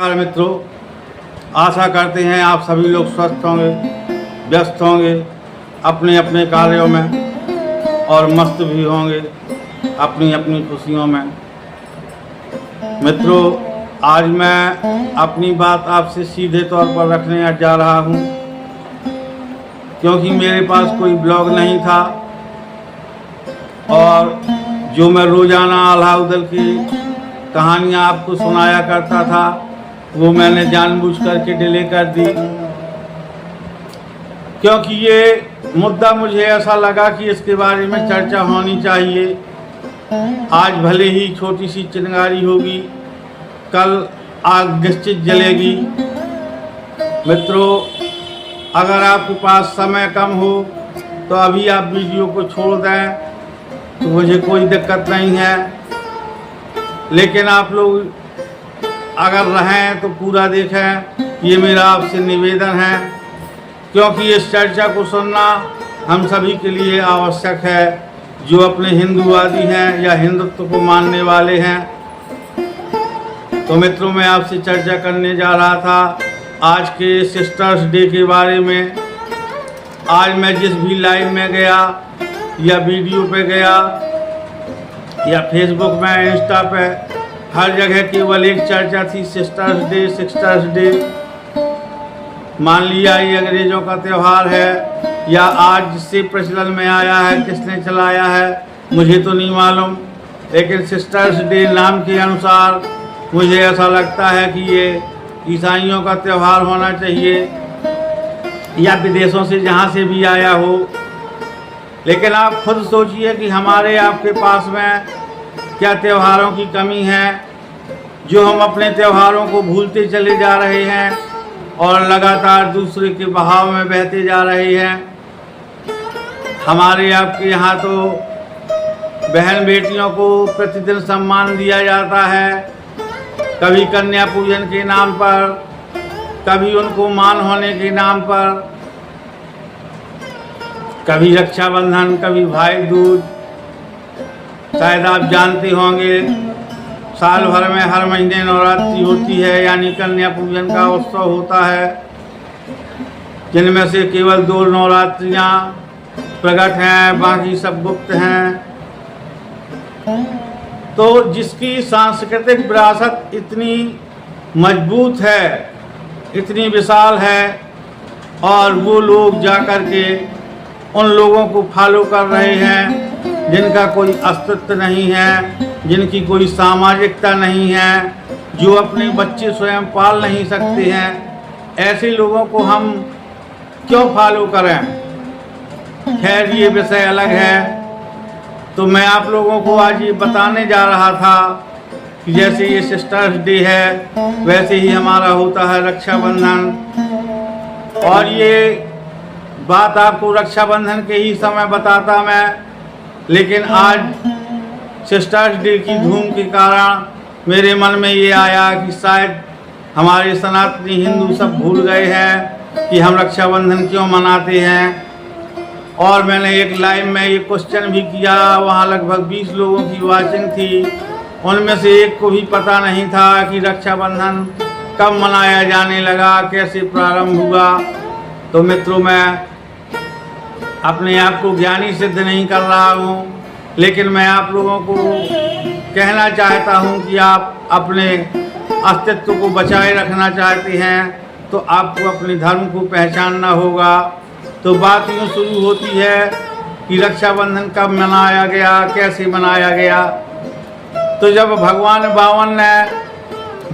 नमस्कार मित्रों, आशा करते हैं आप सभी लोग स्वस्थ होंगे, व्यस्त होंगे अपने अपने कार्यों में और मस्त भी होंगे अपनी अपनी खुशियों में। मित्रों, आज मैं अपनी बात आपसे सीधे तौर पर रखने जा रहा हूँ, क्योंकि मेरे पास कोई ब्लॉग नहीं था और जो मैं रोज़ाना अलाउद्दीन की कहानियाँ आपको सुनाया करता था वो मैंने जानबूझ करके डिले कर दी, क्योंकि ये मुद्दा मुझे ऐसा लगा कि इसके बारे में चर्चा होनी चाहिए। आज भले ही छोटी सी चिंगारी होगी, कल आग निश्चित जलेगी। मित्रों, अगर आपके पास समय कम हो तो अभी आप वीडियो को छोड़ दें तो मुझे कोई दिक्कत नहीं है, लेकिन आप लोग अगर रहें तो पूरा देखें, ये मेरा आपसे निवेदन है, क्योंकि इस चर्चा को सुनना हम सभी के लिए आवश्यक है जो अपने हिंदूवादी हैं या हिंदुत्व को मानने वाले हैं। तो मित्रों, मैं आपसे चर्चा करने जा रहा था आज के सिस्टर्स डे के बारे में। आज मैं जिस भी लाइव में गया या वीडियो पे गया या फेसबुक में, इंस्टा पे, हर जगह केवल एक चर्चा थी, सिस्टर्स डे सिस्टर्स डे। मान लिया ये अंग्रेज़ों का त्यौहार है या आज से प्रचलन में आया है, किसने चलाया है मुझे तो नहीं मालूम, लेकिन सिस्टर्स डे नाम के अनुसार मुझे ऐसा लगता है कि ये ईसाइयों का त्यौहार होना चाहिए या विदेशों से जहाँ से भी आया हो। लेकिन आप खुद सोचिए कि हमारे आपके पास में क्या त्योहारों की कमी है जो हम अपने त्योहारों को भूलते चले जा रहे हैं और लगातार दूसरे के बहाव में बहते जा रहे हैं। हमारे आपके यहाँ तो बहन बेटियों को प्रतिदिन सम्मान दिया जाता है, कभी कन्या पूजन के नाम पर, कभी उनको मान होने के नाम पर, कभी रक्षाबंधन, कभी भाई दूज। शायद आप जानते होंगे साल भर में हर महीने नवरात्रि होती है, यानी कन्या पूजन का उत्सव होता है, जिनमें से केवल 2 नवरात्रियाँ प्रकट हैं, बाकी सब गुप्त हैं। तो जिसकी सांस्कृतिक विरासत इतनी मजबूत है, इतनी विशाल है, और वो लोग जा कर के उन लोगों को फॉलो कर रहे हैं जिनका कोई अस्तित्व नहीं है, जिनकी कोई सामाजिकता नहीं है, जो अपने बच्चे स्वयं पाल नहीं सकते हैं, ऐसे लोगों को हम क्यों फॉलो करें। खैर, ये विषय अलग है। तो मैं आप लोगों को आज ये बताने जा रहा था कि जैसे ये सिस्टर्स डे है वैसे ही हमारा होता है रक्षाबंधन, और ये बात आपको रक्षाबंधन के ही समय बताता मैं, लेकिन आज सिस्टर्स डे की धूम के कारण मेरे मन में ये आया कि शायद हमारे सनातनी हिंदू सब भूल गए हैं कि हम रक्षाबंधन क्यों मनाते हैं। और मैंने एक लाइव में ये क्वेश्चन भी किया, वहाँ लगभग 20 लोगों की वाचिंग थी, उनमें से एक को भी पता नहीं था कि रक्षाबंधन कब मनाया जाने लगा, कैसे प्रारंभ हुआ। तो मित्रों, मैं अपने आप को ज्ञानी सिद्ध नहीं कर रहा हूँ, लेकिन मैं आप लोगों को कहना चाहता हूँ कि आप अपने अस्तित्व को बचाए रखना चाहते हैं तो आपको अपने धर्म को पहचानना होगा। तो बात यूँ शुरू होती है कि रक्षाबंधन कब मनाया गया, कैसे मनाया गया। तो जब भगवान बावन ने,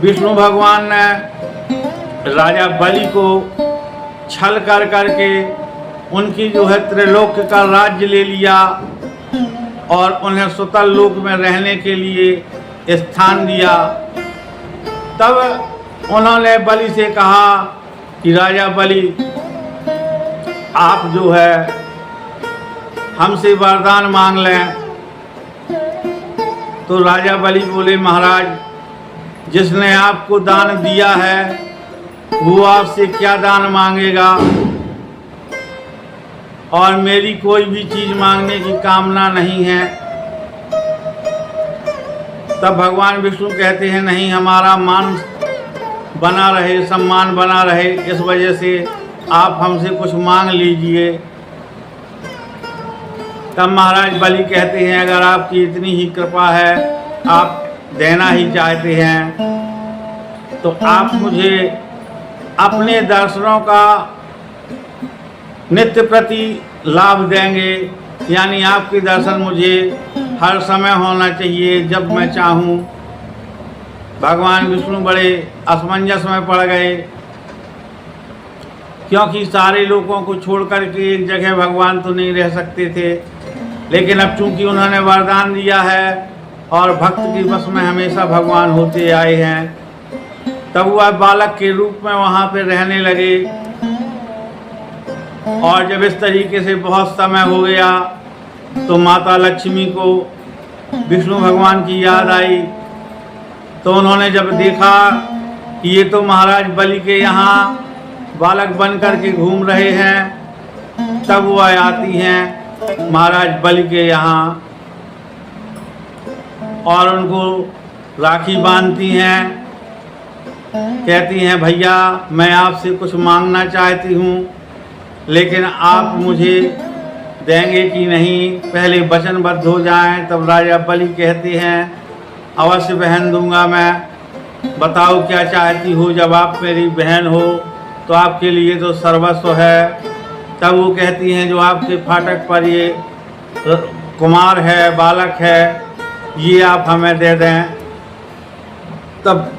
विष्णु भगवान ने राजा बलि को छल कर करके उनकी जो है त्रिलोक का राज्य ले लिया और उन्हें सुतल लोक में रहने के लिए स्थान दिया, तब उन्होंने बलि से कहा कि राजा बलि, आप जो है हमसे वरदान मांग लें। तो राजा बलि बोले, महाराज, जिसने आपको दान दिया है वो आपसे क्या दान मांगेगा, और मेरी कोई भी चीज़ मांगने की कामना नहीं है। तब भगवान विष्णु कहते हैं, नहीं, हमारा बना रहे, सम्मान बना रहे, इस वजह से आप हमसे कुछ मांग लीजिए। तब महाराज बलि कहते हैं, अगर आपकी इतनी ही कृपा है, आप देना ही चाहते हैं, तो आप मुझे अपने दर्शनों का नित्य प्रति लाभ देंगे, यानी आपके दर्शन मुझे हर समय होना चाहिए, जब मैं चाहूँ। भगवान विष्णु बड़े असमंजस में पड़ गए, क्योंकि सारे लोगों को छोड़ करके एक जगह भगवान तो नहीं रह सकते थे, लेकिन अब चूंकि उन्होंने वरदान दिया है और भक्त की बस में हमेशा भगवान होते आए हैं, तब वह बालक के रूप में वहाँ पे रहने लगे। और जब इस तरीके से बहुत समय हो गया तो माता लक्ष्मी को विष्णु भगवान की याद आई। तो उन्होंने जब देखा कि ये तो महाराज बलि के यहाँ बालक बन कर के घूम रहे हैं, तब वह आती हैं महाराज बलि के यहाँ और उनको राखी बांधती हैं। कहती हैं, भैया मैं आपसे कुछ मांगना चाहती हूँ, लेकिन आप मुझे देंगे कि नहीं, पहले वचनबद्ध हो जाएं। तब राजा बलि कहते हैं, अवश्य बहन दूंगा मैं, बताओ क्या चाहती हो। जब आप मेरी बहन हो तो आपके लिए तो सर्वस्व है। तब वो कहती हैं, जो आपके फाटक पर ये कुमार है, बालक है, ये आप हमें दे दें। तब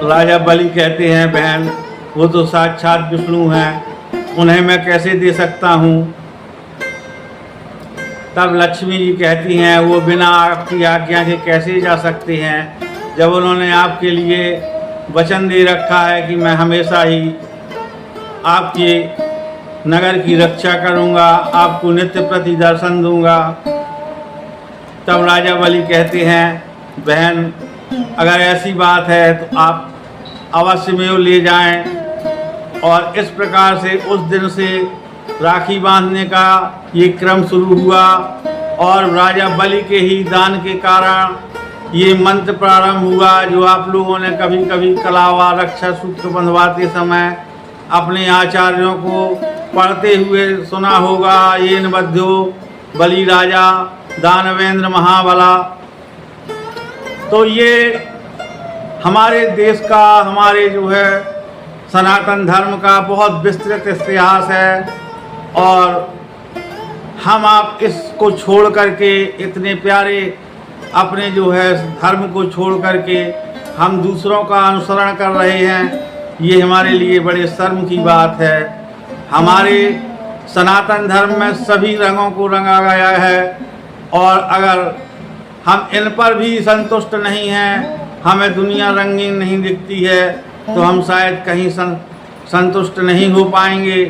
राजा बलि कहते हैं, बहन वो तो साक्षात विष्णु हैं, उन्हें मैं कैसे दे सकता हूँ। तब लक्ष्मी जी कहती हैं, वो बिना आपकी आज्ञा के कैसे जा सकते हैं, जब उन्होंने आपके लिए वचन दे रखा है कि मैं हमेशा ही आपके नगर की रक्षा करूँगा, आपको नित्य प्रति दर्शन दूँगा। तब राजा बलि कहते हैं, बहन अगर ऐसी बात है तो आप अवश्य में वो ले जाएं। और इस प्रकार से उस दिन से राखी बांधने का ये क्रम शुरू हुआ और राजा बलि के ही दान के कारण ये मंत्र प्रारंभ हुआ, जो आप लोगों ने कभी कभी कलावा रक्षा सूत्र बंधवाते समय अपने आचार्यों को पढ़ते हुए सुना होगा। ये नबध्यो बलि राजा दानवेंद्र महाबला। तो ये हमारे देश का, हमारे जो है सनातन धर्म का बहुत विस्तृत इतिहास है, और हम आप इसको छोड़ करके, इतने प्यारे अपने जो है धर्म को छोड़ करके हम दूसरों का अनुसरण कर रहे हैं, ये हमारे लिए बड़े शर्म की बात है। हमारे सनातन धर्म में सभी रंगों को रंगा गया है, और अगर हम इन पर भी संतुष्ट नहीं हैं, हमें दुनिया रंगीन नहीं दिखती है, तो हम शायद कहीं संतुष्ट नहीं हो पाएंगे।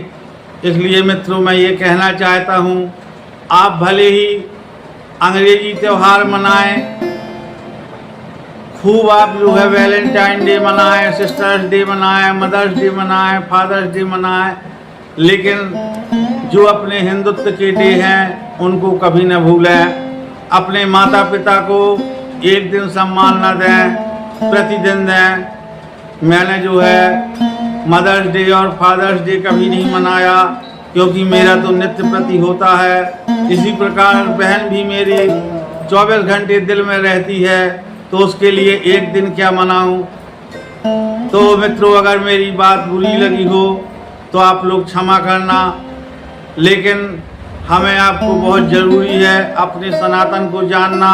इसलिए मित्रों, मैं ये कहना चाहता हूँ, आप भले ही अंग्रेजी त्यौहार मनाएं, खूब आप जो है वैलेंटाइन डे मनाएं, सिस्टर्स डे मनाएं, मदर्स डे मनाएं, फादर्स डे मनाएं, लेकिन जो अपने हिंदुत्व के डे हैं उनको कभी न भूलें। अपने माता पिता को एक दिन सम्मान न दें, प्रतिदिन दें। मैंने जो है मदर्स डे और फादर्स डे कभी नहीं मनाया, क्योंकि मेरा तो नित्य प्रति होता है। इसी प्रकार बहन भी मेरी 24 घंटे दिल में रहती है, तो उसके लिए एक दिन क्या मनाऊं। तो मित्रों, अगर मेरी बात बुरी लगी हो तो आप लोग क्षमा करना, लेकिन हमें आपको बहुत ज़रूरी है अपने सनातन को जानना,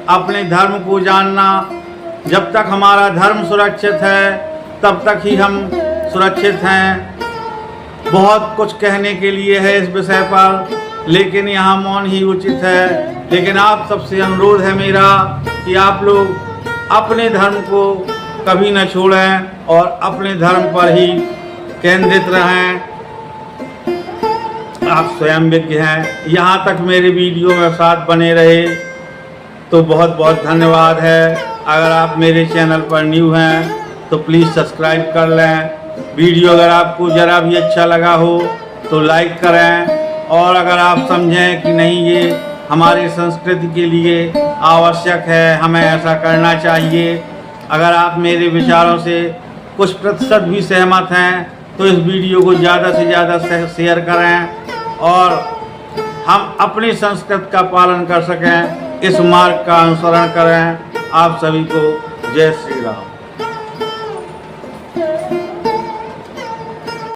अपने धर्म को जानना। जब तक हमारा धर्म सुरक्षित है तब तक ही हम सुरक्षित हैं। बहुत कुछ कहने के लिए है इस विषय पर, लेकिन यहाँ मौन ही उचित है। लेकिन आप सबसे अनुरोध है मेरा कि आप लोग अपने धर्म को कभी न छोड़ें और अपने धर्म पर ही केंद्रित रहें। आप स्वयं विज्ञ हैं। यहाँ तक मेरे वीडियो में साथ बने रहे तो बहुत बहुत धन्यवाद है। अगर आप मेरे चैनल पर न्यू हैं तो प्लीज़ सब्सक्राइब कर लें। वीडियो अगर आपको ज़रा भी अच्छा लगा हो तो लाइक करें, और अगर आप समझें कि नहीं ये हमारी संस्कृति के लिए आवश्यक है, हमें ऐसा करना चाहिए, अगर आप मेरे विचारों से कुछ प्रतिशत भी सहमत हैं तो इस वीडियो को ज़्यादा से ज़्यादा शेयर करें और हम अपनी संस्कृति का पालन कर सकें, इस मार्ग का अनुसरण करें। आप सभी को जय श्री राम।